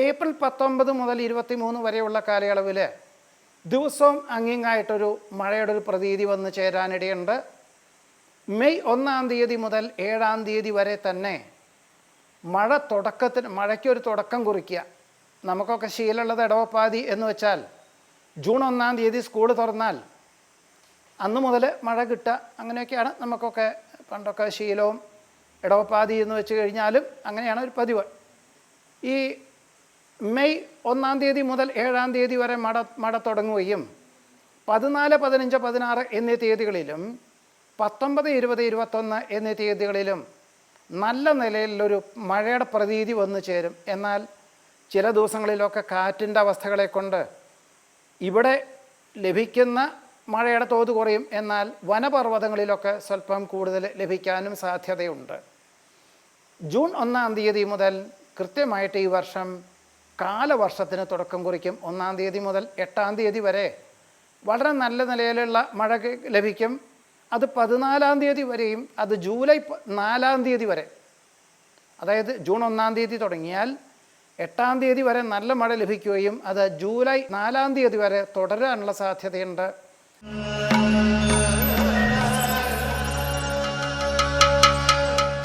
April 19 മുതൽ 23 വരെയുള്ള കാലയളവിൽ ദിവസവും അങ്ങിങ്ങായിട്ടൊരു മഴയുടെ ഒരു പ്രതീതി വന്ന് ചേരാനിടയുണ്ട്. മെയ് 1-ാം തീയതി മുതൽ 7-ാം തീയതി വരെ തന്നെ മഴയ്ക്കൊരു തുടക്കം കുറിക്കുക. നമുക്കൊക്കെ ശീലമുള്ളത് ഇടവപ്പാതി എന്ന് വെച്ചാൽ ജൂൺ 1-ാം തീയതി സ്കൂൾ തുറന്നാൽ അന്ന് മുതൽ മഴ കിട്ടുക, അങ്ങനെയൊക്കെയാണ് നമുക്കൊക്കെ പണ്ടൊക്കെ ശീലവും. ഇടവപ്പാതി എന്ന് വെച്ച് കഴിഞ്ഞാലും അങ്ങനെയാണ് ഒരു പതിവ്. ഈ മെയ് 1-ാം തീയതി മുതൽ 7-ാം തീയതി വരെ മഴ തുടങ്ങുകയും 14, 15, 16 എന്നീ തീയതികളിലും 19, 20, 21 എന്നീ തീയതികളിലും നല്ല നിലയിലൊരു മഴയുടെ പ്രതീതി വന്നു ചേരും. എന്നാൽ ചില ദിവസങ്ങളിലൊക്കെ കാറ്റിൻ്റെ അവസ്ഥകളെ കൊണ്ട് ഇവിടെ ലഭിക്കുന്ന മഴയുടെ തോത് കുറയും. എന്നാൽ വനപർവ്വതങ്ങളിലൊക്കെ സ്വല്പം കൂടുതൽ ലഭിക്കാനും സാധ്യതയുണ്ട്. ജൂൺ 1-ാം തീയതി മുതൽ കൃത്യമായിട്ട് ഈ വർഷം കാലവർഷത്തിന് തുടക്കം കുറിക്കും. 1-ാം തീയതി മുതൽ 8-ാം തീയതി വരെ വളരെ നല്ല നിലയിലുള്ള മഴ ലഭിക്കും. അത് 14-ാം തീയതി വരെയും, അത് ജൂലൈ 4-ാം തീയതി വരെ, അതായത് ജൂൺ 1-ാം തീയതി തുടങ്ങിയാൽ 8-ാം തീയതി വരെ നല്ല മഴ ലഭിക്കുകയും അത് ജൂലൈ 4-ാം തീയതി വരെ തുടരാനുള്ള സാധ്യതയുണ്ട്.